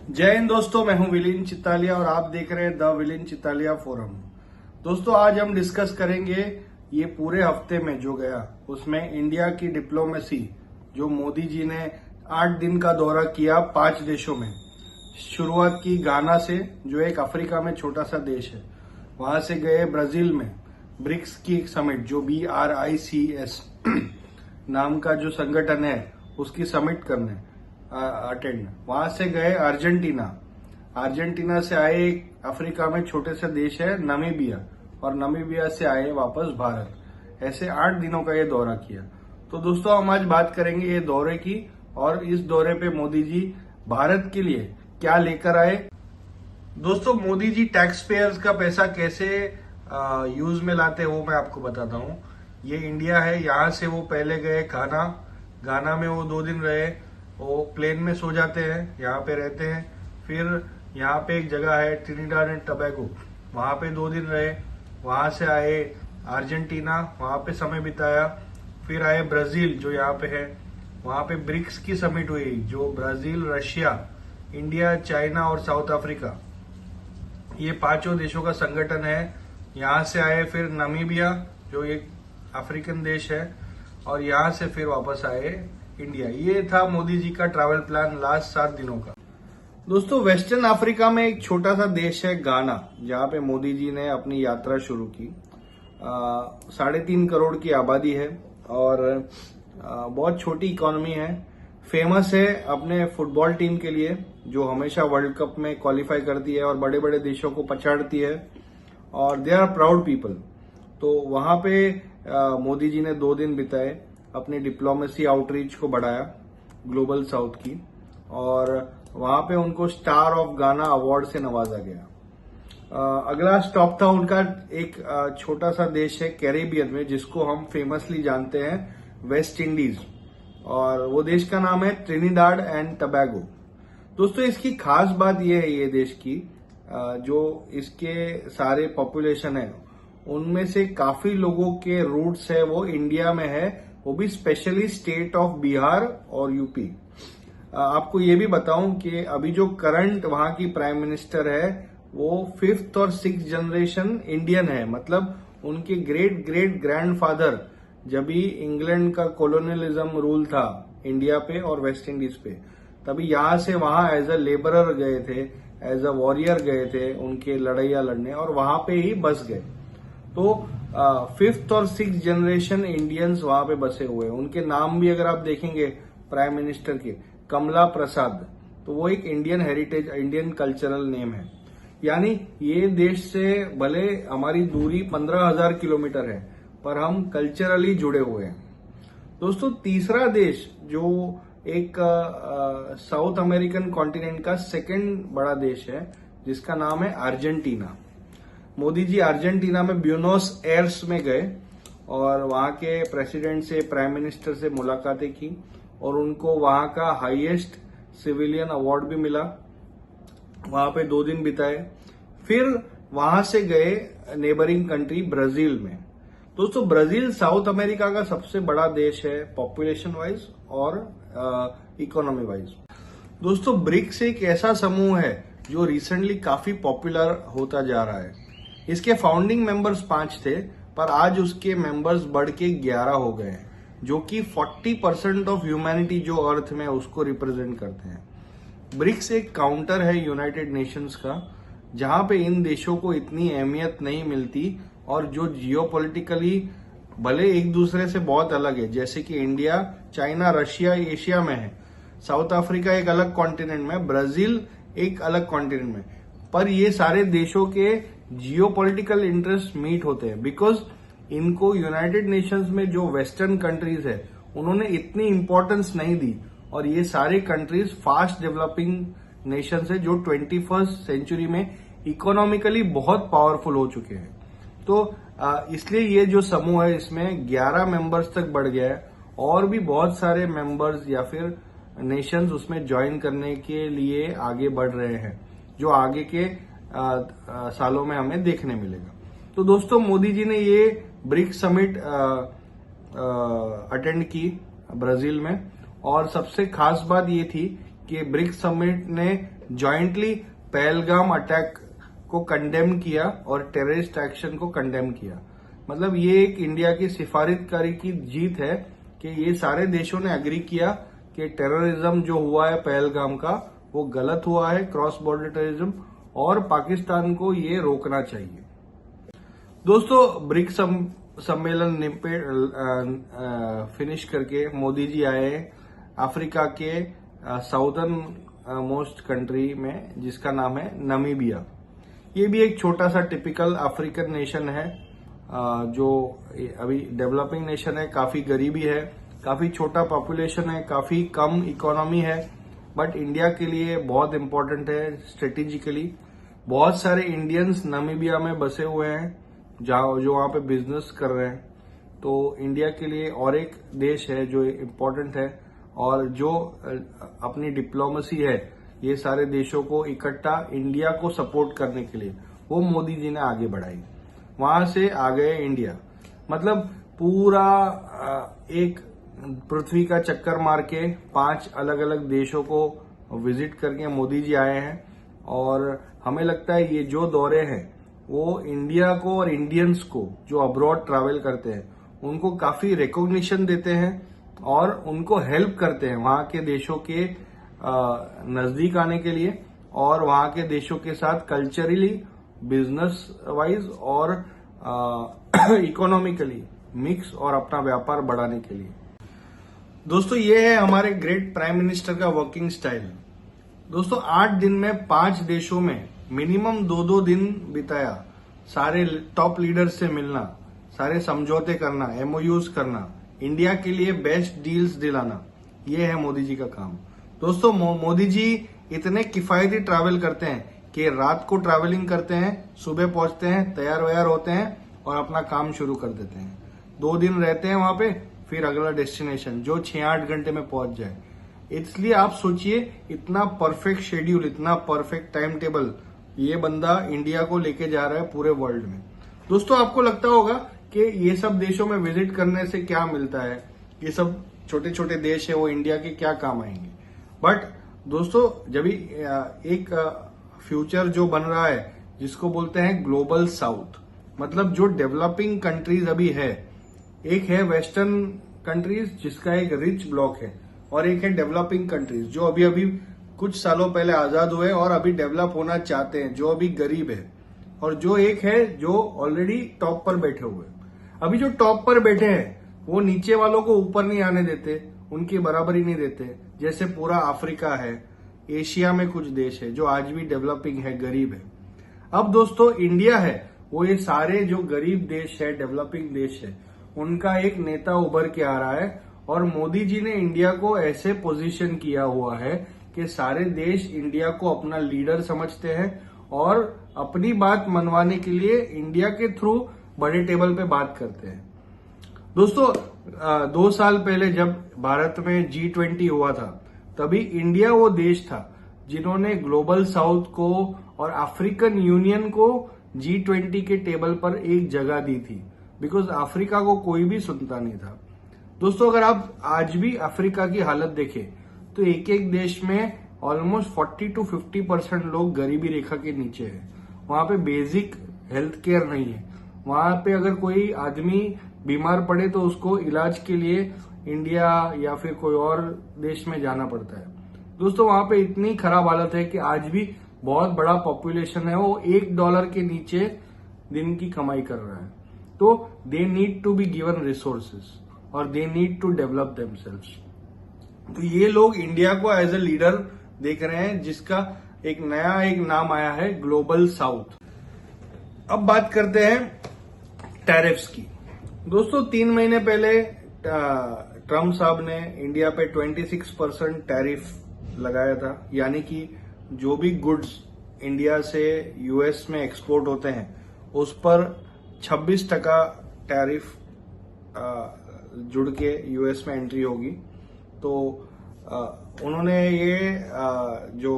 जय हिंद दोस्तों, मैं हूं विलिन चितालिया और आप देख रहे हैं द विलिन चितालिया फोरम। दोस्तों, आज हम डिस्कस करेंगे ये पूरे हफ्ते में जो गया उसमें इंडिया की डिप्लोमेसी, जो मोदी जी ने 8 दिन का दौरा किया 5 देशों में। शुरुआत की गाना से, जो एक अफ्रीका में छोटा सा देश है। वहां से गए ब्राजील में ब्रिक्स की एक समिट, जो BRICS नाम का जो संगठन है उसकी समिट करने अटेंड। वहां से गए अर्जेंटीना से आए एक अफ्रीका में छोटे से देश है नामीबिया, और नामीबिया से आए वापस भारत। ऐसे 8 दिनों का ये दौरा किया। तो दोस्तों, हम आज बात करेंगे ये दौरे की, और इस दौरे पे मोदी जी भारत के लिए क्या लेकर आए। दोस्तों, मोदी जी टैक्स पेयर्स का पैसा कैसे यूज में लाते हैं वो मैं आपको बताता हूँ। ये इंडिया है, यहाँ से वो पहले गए गाना में वो 2 दिन रहे। वो प्लेन में सो जाते हैं, यहाँ पे रहते हैं। फिर यहाँ पे एक जगह है ट्रिनिडाड एंड टबैगो, वहां पे 2 दिन रहे। वहां से आए अर्जेंटीना, वहां पे समय बिताया। फिर आए ब्राजील, जो यहाँ पे है। वहां पे ब्रिक्स की समिट हुई, जो ब्राजील, रशिया, इंडिया, चाइना और साउथ अफ्रीका, ये 5 देशों का संगठन है। यहाँ से आए फिर नामीबिया, जो एक अफ्रीकन देश है, और यहाँ से फिर वापस आए इंडिया। ये था मोदी जी का ट्रैवल प्लान लास्ट 7 दिनों का। दोस्तों, वेस्टर्न अफ्रीका में एक छोटा सा देश है गाना, जहाँ पे मोदी जी ने अपनी यात्रा शुरू की। 3.5 करोड़ की आबादी है और बहुत छोटी इकोनॉमी है। फेमस है अपने फुटबॉल टीम के लिए, जो हमेशा वर्ल्ड कप में क्वालिफाई करती है और बड़े बड़े देशों को पछाड़ती है, और दे आर प्राउड पीपल। तो वहां पे मोदी जी ने 2 दिन बिताए, अपनी डिप्लोमेसी आउटरीच को बढ़ाया ग्लोबल साउथ की, और वहां पे उनको स्टार ऑफ गाना अवार्ड से नवाजा गया। अगला स्टॉप था उनका एक छोटा सा देश है कैरेबियन में, जिसको हम फेमसली जानते हैं वेस्ट इंडीज, और वो देश का नाम है ट्रिनिडाड एंड टबैगो। दोस्तों, इसकी खास बात यह है ये देश की, जो इसके सारे पॉपुलेशन है उनमें से काफी लोगों के रूट्स है वो इंडिया में है, वो भी स्पेशली स्टेट ऑफ बिहार और यूपी। आपको ये भी बताऊं कि अभी जो करंट वहां की प्राइम मिनिस्टर है वो 5th और 6th जनरेशन इंडियन है। मतलब उनके ग्रेट ग्रेट ग्रैंडफादर, जब भी इंग्लैंड का कॉलोनियलिज्म रूल था इंडिया पे और वेस्ट इंडीज पे, तभी यहां से वहां एज अ लेबरर गए थे, एज अ वॉरियर गए थे उनके लड़ाइया लड़ने, और वहां पे ही बस गए। तो 5th और 6th जनरेशन इंडियंस वहां पे बसे हुए हैं। उनके नाम भी अगर आप देखेंगे प्राइम मिनिस्टर के, कमला प्रसाद, तो वो एक Indian heritage, Indian cultural name है। यानी ये देश से भले हमारी दूरी 15,000 किलोमीटर है, पर हम कल्चरली जुड़े हुए हैं। दोस्तों, तीसरा देश जो एक साउथ अमेरिकन कॉन्टिनेंट का 2nd बड़ा देश है, जिसका नाम है अर्जेंटीना। मोदी जी अर्जेंटीना में ब्यूनोस एयर्स में गए और वहां के प्रेसिडेंट से, प्राइम मिनिस्टर से मुलाकातें की, और उनको वहां का हाईएस्ट सिविलियन अवार्ड भी मिला। वहां पे 2 दिन बिताए। फिर वहां से गए नेबरिंग कंट्री ब्राजील में। दोस्तों, ब्राजील साउथ अमेरिका का सबसे बड़ा देश है पॉपुलेशन वाइज और इकोनॉमी वाइज। दोस्तों, ब्रिक्स एक ऐसा समूह है जो रिसेंटली काफी पॉपुलर होता जा रहा है। इसके फाउंडिंग मेंबर्स 5 थे, पर आज उसके मेंबर्स बढ़ के 11 हो गए हैं, जो कि 40% ऑफ ह्यूमैनिटी जो अर्थ में उसको रिप्रेजेंट करते हैं। ब्रिक्स एक काउंटर है यूनाइटेड नेशंस का, जहां पे इन देशों को इतनी अहमियत नहीं मिलती, और जो जियोपॉलिटिकली भले एक दूसरे से बहुत अलग है, जैसे कि इंडिया, चाइना, रशिया एशिया में है, साउथ अफ्रीका एक अलग कॉन्टिनेंट में, ब्राजील एक अलग कॉन्टिनेंट में, पर ये सारे देशों के जियोपॉलिटिकल इंटरेस्ट मीट होते हैं। बिकॉज इनको यूनाइटेड नेशंस में जो वेस्टर्न कंट्रीज है उन्होंने इतनी इंपॉर्टेंस नहीं दी, और ये सारे कंट्रीज फास्ट डेवलपिंग नेशंस है, जो 21st सेंचुरी में इकोनॉमिकली बहुत पावरफुल हो चुके हैं। तो इसलिए ये जो समूह है इसमें 11 मेंबर्स तक बढ़ गया है, और भी बहुत सारे मेंबर्स या फिर नेशंस उसमें ज्वाइन करने के लिए आगे बढ़ रहे हैं, जो आगे के सालों में हमें देखने मिलेगा। तो दोस्तों, मोदी जी ने ये ब्रिक्स समिट अटेंड की ब्राजील में, और सबसे खास बात ये थी कि ब्रिक्स समिट ने जॉइंटली पहलगाम अटैक को कंडेम किया और टेररिस्ट एक्शन को कंडेम किया। मतलब ये एक इंडिया की सिफारिशकारी की जीत है कि ये सारे देशों ने एग्री किया कि टेररिज्म जो हुआ है पहलगाम का वो गलत हुआ है, क्रॉस बॉर्डर टेररिज्म, और पाकिस्तान को ये रोकना चाहिए। दोस्तों, ब्रिक्स सम्मेलन फिनिश करके मोदी जी आए अफ्रीका के साउदर्न मोस्ट कंट्री में जिसका नाम है नामीबिया। ये भी एक छोटा सा टिपिकल अफ्रीकन नेशन है जो अभी डेवलपिंग नेशन है, काफी गरीबी है, काफी छोटा पॉपुलेशन है, काफी कम इकोनॉमी है, बट इंडिया के लिए बहुत इंपॉर्टेंट है स्ट्रेटेजिकली। बहुत सारे इंडियंस नामीबिया में बसे हुए हैं जो वहां पे बिजनेस कर रहे हैं। तो इंडिया के लिए और एक देश है जो इम्पोर्टेंट है और जो अपनी डिप्लोमेसी है ये सारे देशों को इकट्ठा इंडिया को सपोर्ट करने के लिए वो मोदी जी ने आगे बढ़ाई। वहां से आ गए इंडिया, मतलब पूरा एक पृथ्वी का चक्कर मार के 5 अलग अलग देशों को विजिट करके मोदी जी आए हैं। और हमें लगता है ये जो दौरे हैं वो इंडिया को और इंडियंस को जो अब्रॉड ट्रैवल करते हैं उनको काफी रिकॉग्निशन देते हैं और उनको हेल्प करते हैं वहां के देशों के नजदीक आने के लिए और वहां के देशों के साथ कल्चरली, बिजनेस वाइज और इकोनॉमिकली मिक्स और अपना व्यापार बढ़ाने के लिए। दोस्तों, ये है हमारे ग्रेट प्राइम मिनिस्टर का वर्किंग स्टाइल। दोस्तों, 8 दिन में 5 देशों में मिनिमम 2-2 दिन बिताया, सारे टॉप लीडर्स से मिलना, सारे समझौते करना, एमओयूज करना, इंडिया के लिए बेस्ट डील्स दिलाना, ये है मोदी जी का काम। दोस्तों, मोदी जी इतने किफायती ट्रैवल करते हैं कि रात को ट्रैवलिंग करते हैं, सुबह पहुंचते हैं, तैयार वैयार होते हैं और अपना काम शुरू कर देते हैं। 2 दिन रहते हैं वहां पे, फिर अगला डेस्टिनेशन जो 6-8 घंटे में पहुंच जाए। इसलिए आप सोचिए, इतना परफेक्ट शेड्यूल, इतना परफेक्ट टाइम टेबल ये बंदा इंडिया को लेके जा रहा है पूरे वर्ल्ड में। दोस्तों, आपको लगता होगा कि ये सब देशों में विजिट करने से क्या मिलता है, ये सब छोटे छोटे देश है वो इंडिया के क्या काम आएंगे। बट दोस्तों, जब एक फ्यूचर जो बन रहा है जिसको बोलते हैं ग्लोबल साउथ, मतलब जो डेवलपिंग कंट्रीज अभी है, एक है वेस्टर्न कंट्रीज जिसका एक रिच ब्लॉक है और एक है डेवलपिंग कंट्रीज जो अभी अभी कुछ सालों पहले आजाद हुए और अभी डेवलप होना चाहते हैं, जो अभी गरीब है, और जो एक है जो ऑलरेडी टॉप पर बैठे हुए। अभी जो टॉप पर बैठे हैं वो नीचे वालों को ऊपर नहीं आने देते, उनकी बराबरी नहीं देते। जैसे पूरा अफ्रीका है, एशिया में कुछ देश है जो आज भी डेवलपिंग है, गरीब है। अब दोस्तों, इंडिया है वो ये सारे जो गरीब देश है, डेवलपिंग देश है, उनका एक नेता उभर के आ रहा है और मोदी जी ने इंडिया को ऐसे पोजीशन किया हुआ है कि सारे देश इंडिया को अपना लीडर समझते हैं और अपनी बात मनवाने के लिए इंडिया के थ्रू बड़े टेबल पे बात करते हैं। दोस्तों, 2 साल पहले जब भारत में G20 हुआ था, तभी इंडिया वो देश था जिन्होंने ग्लोबल साउथ को और अफ्रीकन यूनियन को G20 के टेबल पर एक जगह दी थी, बिकॉज अफ्रीका को कोई भी सुनता नहीं था। दोस्तों, अगर आप आज भी अफ्रीका की हालत देखें तो एक एक देश में ऑलमोस्ट 40-50% लोग गरीबी रेखा के नीचे है। वहां पे बेसिक हेल्थ केयर नहीं है। वहां पे अगर कोई आदमी बीमार पड़े तो उसको इलाज के लिए इंडिया या फिर कोई और देश में जाना पड़ता है। दोस्तों, वहां पे इतनी खराब हालत है कि आज भी बहुत बड़ा पॉपुलेशन है वो $1 के नीचे दिन की कमाई कर रहा है। तो they need to be given resources और they need to develop themselves. तो ये लोग इंडिया को एज ए लीडर देख रहे हैं जिसका एक नया एक नाम आया है ग्लोबल साउथ। अब बात करते हैं टैरिफ्स की। दोस्तों, 3 महीने पहले ट्रम्प साहब ने इंडिया पे 26% टैरिफ लगाया था, यानी कि जो भी गुड्स इंडिया से यूएस में एक्सपोर्ट होते हैं उस पर 26% टैरिफ जुड़ के यूएस में एंट्री होगी। तो उन्होंने ये जो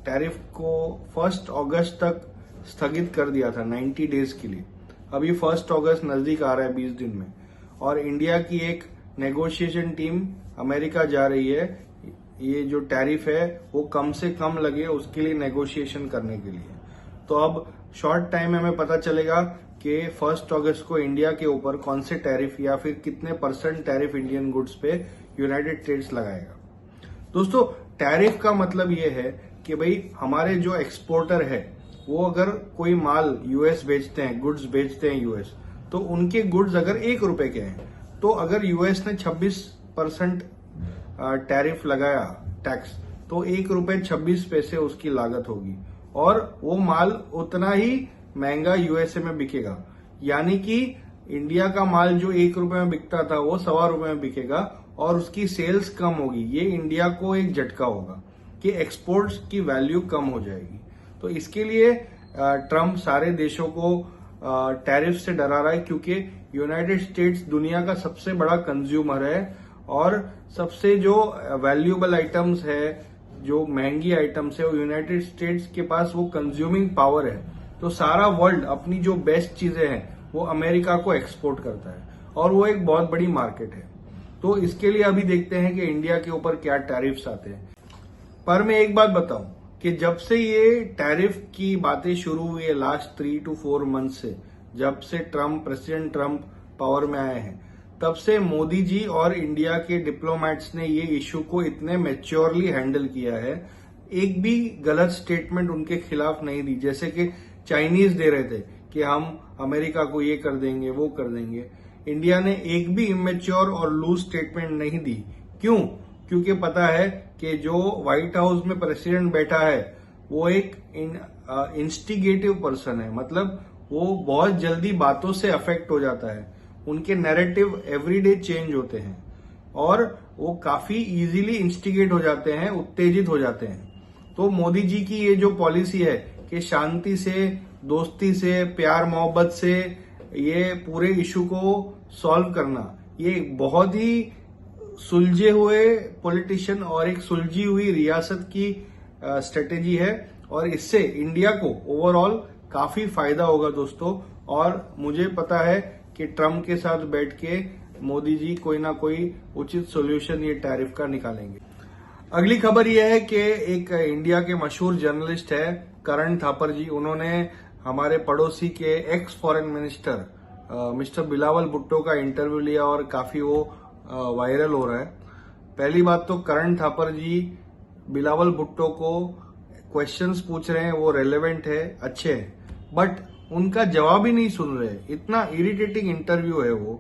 टैरिफ को 1 अगस्त तक स्थगित कर दिया था 90 डेज के लिए। अभी 1 अगस्त नजदीक आ रहा है 20 दिन में, और इंडिया की एक नेगोशिएशन टीम अमेरिका जा रही है ये जो टैरिफ है वो कम से कम लगे, उसके लिए नेगोशिएशन करने के लिए। तो अब शॉर्ट टाइम में हमें पता चलेगा कि 1 अगस्त को इंडिया के ऊपर कौन से टैरिफ या फिर कितने % टैरिफ इंडियन गुड्स पे यूनाइटेड स्टेट्स लगाएगा। दोस्तों, टैरिफ का मतलब ये है कि भाई हमारे जो एक्सपोर्टर है वो अगर कोई माल यूएस बेचते हैं, गुड्स बेचते हैं यूएस, तो उनके गुड्स अगर ₹1 के हैं, तो अगर यूएस ने 26% टैरिफ लगाया टैक्स, तो ₹1.26 उसकी लागत होगी और वो माल उतना ही महंगा यूएसए में बिकेगा। यानी कि इंडिया का माल जो ₹1 में बिकता था वो ₹1.25 में बिकेगा और उसकी सेल्स कम होगी। ये इंडिया को एक झटका होगा कि एक्सपोर्ट्स की वैल्यू कम हो जाएगी। तो इसके लिए ट्रम्प सारे देशों को टैरिफ से डरा रहा है, क्योंकि यूनाइटेड स्टेट्स दुनिया का सबसे बड़ा कंज्यूमर है और सबसे जो वैल्यूएबल आइटम्स है, जो महंगी आइटम्स है, वो यूनाइटेड स्टेट्स के पास वो कंज्यूमिंग पावर है। तो सारा वर्ल्ड अपनी जो बेस्ट चीजें हैं वो अमेरिका को एक्सपोर्ट करता है और वो एक बहुत बड़ी मार्केट है। तो इसके लिए अभी देखते हैं कि इंडिया के ऊपर क्या टैरिफ्स आते हैं। पर मैं एक बात बताऊं कि जब से ये टैरिफ की बातें शुरू हुई है लास्ट 3 to 4 मंथ से, जब से प्रेसिडेंट ट्रम्प पावर में आए हैं, तब से मोदी जी और इंडिया के डिप्लोमैट्स ने ये इश्यू को इतने मैच्योरली हैंडल किया है। एक भी गलत स्टेटमेंट उनके खिलाफ नहीं दी, जैसे कि चाइनीज दे रहे थे कि हम अमेरिका को ये कर देंगे, वो कर देंगे। इंडिया ने एक भी इमेच्योर और लूज स्टेटमेंट नहीं दी। क्यों? क्योंकि पता है कि जो व्हाइट हाउस में प्रेसिडेंट बैठा है वो एक इंस्टिगेटिव पर्सन है, मतलब वो बहुत जल्दी बातों से अफेक्ट हो जाता है। उनके नैरेटिव एवरीडे चेंज होते हैं और वो काफी इजीली इंस्टिगेट हो जाते हैं, उत्तेजित हो जाते हैं। तो मोदी जी की ये जो पॉलिसी है कि शांति से, दोस्ती से, प्यार मोहब्बत से ये पूरे इशू को सॉल्व करना, ये एक बहुत ही सुलझे हुए पॉलिटिशियन और एक सुलझी हुई रियासत की स्ट्रेटेजी है और इससे इंडिया को ओवरऑल काफी फायदा होगा दोस्तों। और मुझे पता है कि ट्रम्प के साथ बैठ के मोदी जी कोई ना कोई उचित सॉल्यूशन ये टैरिफ का निकालेंगे। अगली खबर यह है कि एक इंडिया के मशहूर जर्नलिस्ट है करण थापर जी, उन्होंने हमारे पड़ोसी के x foreign minister mister Bilawal Bhutto का इंटरव्यू लिया और काफी वो वायरल हो रहा है। पहली बात तो करण थापर जी बिलावल भुट्टो को क्वेश्चंस पूछ रहे हैं, वो रेलेवेंट है, अच्छे हैं, बट उनका जवाब ही नहीं सुन रहे। इतना इरिटेटिंग इंटरव्यू है वो।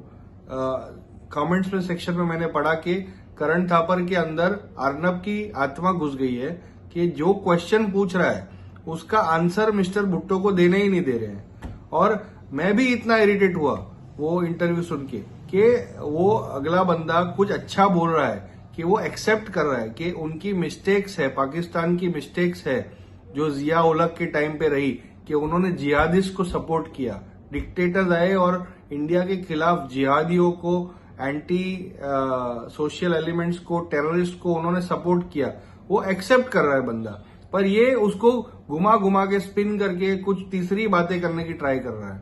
कमेंट्स में सेक्शन में मैंने पढ़ा कि करण थापर के अंदर अर्नब की आत्मा घुस गई है कि जो क्वेश्चन पूछ रहा है उसका आंसर मिस्टर भुट्टो को देने ही नहीं दे रहे हैं। और मैं भी इतना इरिटेट हुआ वो इंटरव्यू सुन के कि वो अगला बंदा कुछ अच्छा बोल रहा है, कि वो एक्सेप्ट कर रहा है कि उनकी मिस्टेक्स है, पाकिस्तान की मिस्टेक्स है जो जिया उलग के टाइम पे रही, कि उन्होंने जिहादिस्ट को सपोर्ट किया, डिक्टेटर्स आए और इंडिया के खिलाफ जिहादियों को, एंटी सोशल एलिमेंट्स को, टेररिस्ट को उन्होंने सपोर्ट किया। वो एक्सेप्ट कर रहा है बंदा, पर ये उसको घुमा घुमा के स्पिन करके कुछ तीसरी बातें करने की ट्राई कर रहा है।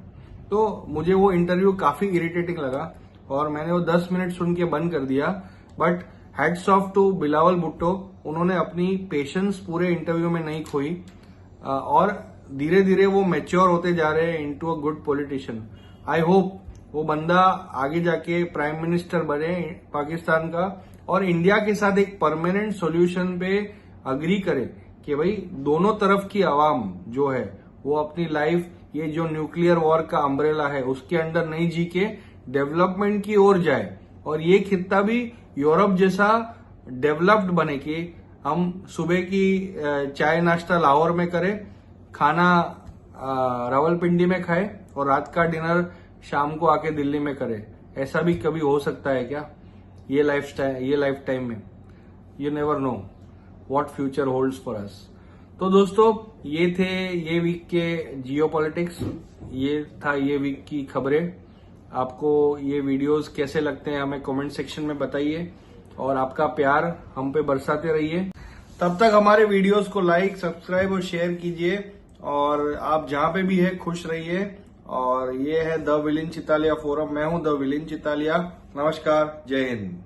तो मुझे वो इंटरव्यू काफी इरिटेटिंग लगा और मैंने वो 10 मिनट सुन के बंद कर दिया। But hats off to Bilawal Bhutto, उन्होंने अपनी पेशेंस पूरे इंटरव्यू में नहीं खोई और धीरे धीरे वो मैच्योर होते जा रहे हैं into a good politician. I hope वो बंदा आगे जाके प्राइम मिनिस्टर बने पाकिस्तान का और इंडिया के साथ एक परमानेंट सॉल्यूशन पे अग्री करे कि भाई दोनों तरफ की आवाम जो है वो अपनी लाइफ ये जो न्यूक्लियर वॉर का अम्ब्रेला है उसके अंडर नहीं जी के डेवलपमेंट की ओर जाए और ये खित्ता भी यूरोप जैसा डेवलप्ड बने कि हम सुबह की चाय नाश्ता लाहौर में करें, खाना रावलपिंडी में खाए और रात का डिनर शाम को आके दिल्ली में करें। ऐसा भी कभी हो सकता है क्या ये लाइफ टाइम में? You never know what future holds for us. तो दोस्तों ये थे ये वीक के जियोपॉलिटिक्स, ये था ये वीक की खबरें। आपको ये वीडियोस कैसे लगते हैं हमें कमेंट सेक्शन में बताइए और आपका प्यार हम पे बरसाते रहिए। तब तक हमारे वीडियोस को लाइक, सब्सक्राइब और शेयर कीजिए और आप जहां पे भी है खुश रहिए। और ये है द विलिन चितालिया फोरम, मैं हूं द विलिन चितालिया। नमस्कार, जय हिंद।